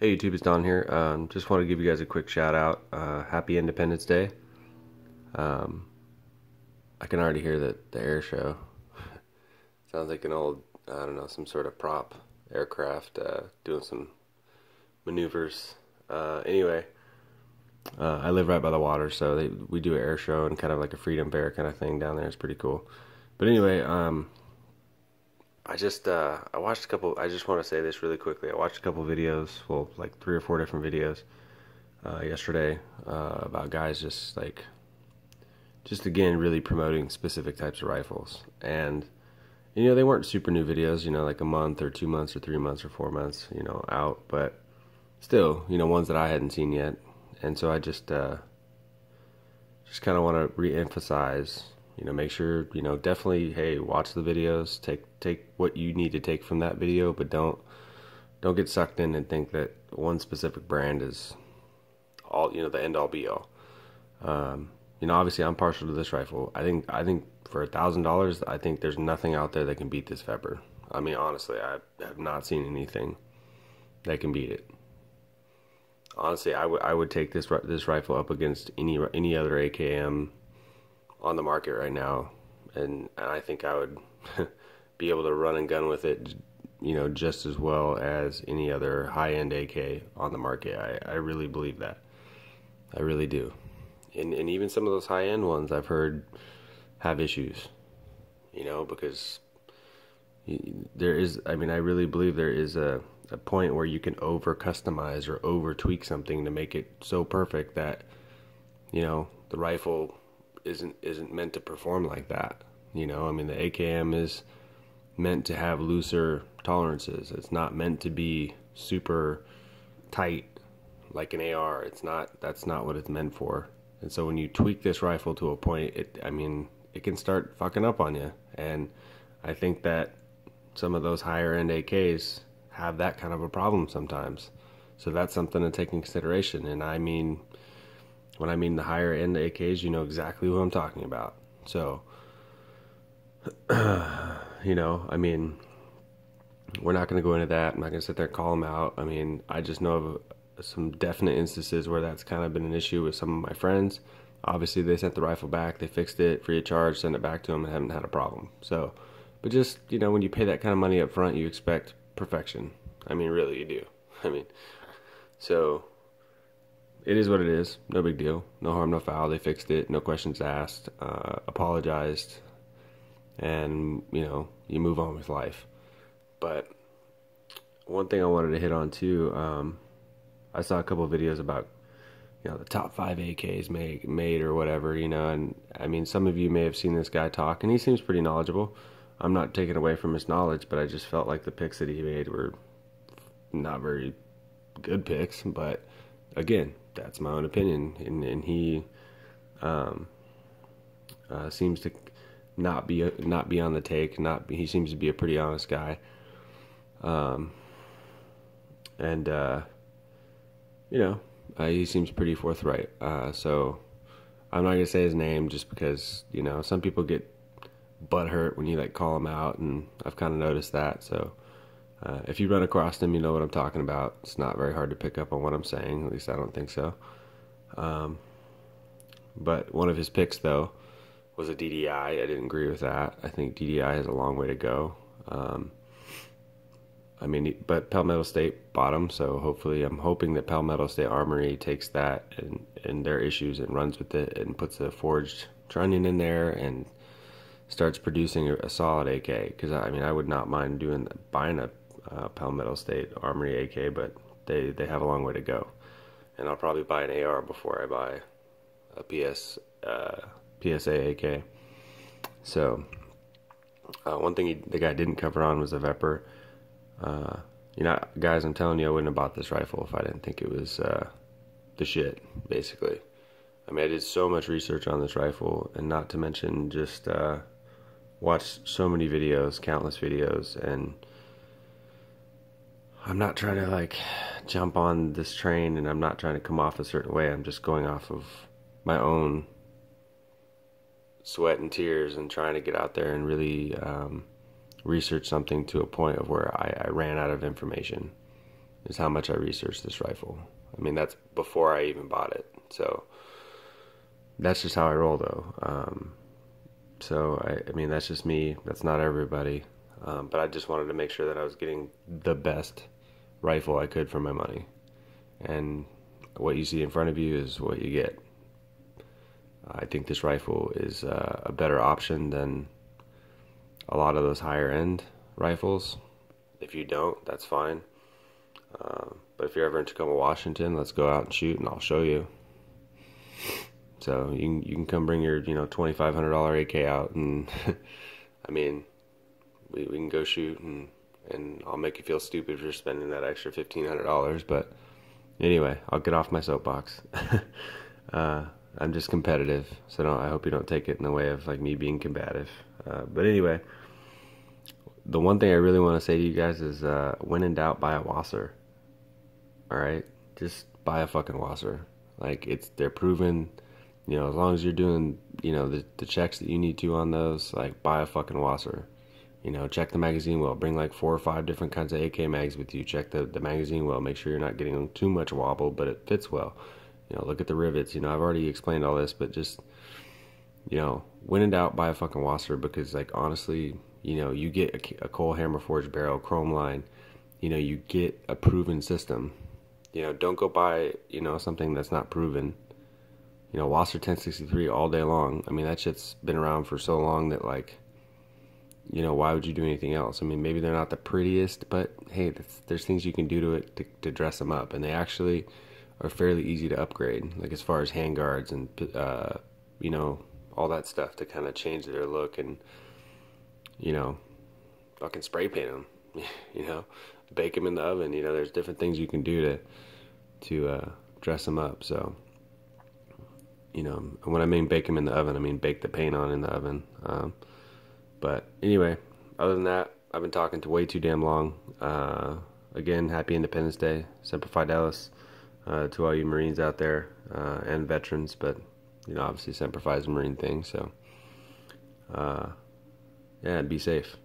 Hey YouTube, it's Don here. Just want to give you guys a quick shout out. Happy Independence Day. Um, I can already hear the air show. Sounds like an old, I don't know, some sort of prop aircraft doing some maneuvers. Anyway, I live right by the water, so we do an air show and kind of like a freedom fair kind of thing down there. It's pretty cool. But anyway, I watched a couple. I just want to say this really quickly. I watched a couple videos, well, like 3 or 4 different videos yesterday about guys just again really promoting specific types of rifles. And they weren't super new videos, like a month or 2 months or 3 months or 4 months, out, but still, ones that I hadn't seen yet. And so I just kind of want to re-emphasize, make sure, definitely, hey, watch the videos, take what you need to take from that video, but don't get sucked in and think that one specific brand is all, the end all be all. Obviously I'm partial to this rifle. I think for $1,000, I think there's nothing out there that can beat this Vepr. I mean, honestly, I have not seen anything that can beat it. Honestly, I would take this rifle up against any other AKM on the market right now, and I think I would be able to run and gun with it, just as well as any other high-end AK on the market. I really believe that. I really do. And even some of those high-end ones I've heard have issues, because there is, I mean, I really believe there is a point where you can over customize or over tweak something to make it so perfect that, the rifle isn't meant to perform like that. I mean, the AKM is meant to have looser tolerances. It's not meant to be super tight like an AR. That's not what it's meant for. And so when you tweak this rifle to a point, it can start fucking up on you. And I think that some of those higher end AKs have that kind of a problem sometimes. So that's something to take in consideration. And when I mean the higher end AKs, you know exactly who I'm talking about. So, we're not going to go into that. I'm not going to sit there and call them out. I just know of some definite instances where that's kind of been an issue with some of my friends. Obviously, they sent the rifle back, they fixed it free of charge, sent it back to them, and haven't had a problem. So, but just, when you pay that kind of money up front, you expect perfection. Really, you do. So it is what it is. No big deal. No harm, no foul. They fixed it. No questions asked. Apologized. And, you move on with life. But one thing I wanted to hit on too, I saw a couple of videos about, the top 5 AKs made or whatever, and some of you may have seen this guy talk, and he seems pretty knowledgeable. I'm not taking away from his knowledge, but I just felt like the picks that he made were not very good picks. But again, that's my own opinion, and he seems to not be on the take. He seems to be a pretty honest guy. He seems pretty forthright. So I'm not gonna say his name just because some people get butthurt when you call him out, and I've kind of noticed that. So if you run across him, you know what I'm talking about. It's not very hard to pick up on what I'm saying. At least I don't think so. But one of his picks though was a DDI. I didn't agree with that. I think DDI has a long way to go. But Palmetto State bought him, so I'm hoping that Palmetto State Armory takes that and their issues and runs with it and puts a forged trunnion in there and starts producing a solid AK. Because I would not mind buying a Palmetto State Armory AK, but they have a long way to go. And I'll probably buy an AR before I buy a PSA AK. So one thing the guy didn't cover on was the Vepr. Guys, I'm telling you, I wouldn't have bought this rifle if I didn't think it was the shit, basically. I did so much research on this rifle, and not to mention just watched so many videos, countless videos, and I'm not trying to jump on this train, and I'm not trying to come off a certain way. I'm just going off of my own sweat and tears and trying to get out there and really research something to a point of where I ran out of information. is how much I researched this rifle. I mean, that's before I even bought it. So that's just how I roll, though. I mean, that's just me. That's not everybody. But I just wanted to make sure that I was getting the best rifle I could for my money. And what you see in front of you is what you get. I think this rifle is a better option than a lot of those higher end rifles. If you don't, that's fine. But if you're ever in Tacoma, Washington, let's go out and shoot, and I'll show you. So you can come bring your $2,500 AK out, and I mean, we can go shoot, and I'll make you feel stupid for spending that extra $1,500. But anyway, I'll get off my soapbox. I'm just competitive, so I hope you don't take it in the way of like me being combative. But anyway, the one thing I really want to say to you guys is, when in doubt, buy a Wasser. All right, just buy a fucking Wasser. Like, they're proven. As long as you're doing, the checks that you need to on those, like, buy a fucking Wasser. Check the magazine well. Bring like 4 or 5 different kinds of AK mags with you. Check the magazine well. Make sure you're not getting too much wobble, but it fits well. Look at the rivets. I've already explained all this, but just, when in doubt, buy a fucking Wasser, because, like, honestly, you get a Cole Hammer Forged barrel, chrome line, you get a proven system. Don't go buy, something that's not proven. Wasser 1063 all day long. I mean, that shit's been around for so long that, like, why would you do anything else? I mean, maybe they're not the prettiest, but hey, there's things you can do to it to dress them up, and they actually are fairly easy to upgrade, like as far as handguards and all that stuff, to kind of change their look, and fucking spray paint them, bake them in the oven. There's different things you can do to dress them up. So when I mean bake them in the oven, I mean bake the paint on in the oven. But anyway, other than that, I've been talking to way too damn long. Again, happy Independence Day. Semper Fidelis, to all you Marines out there, and veterans, but obviously Semper Fi is a Marine thing. So yeah, be safe.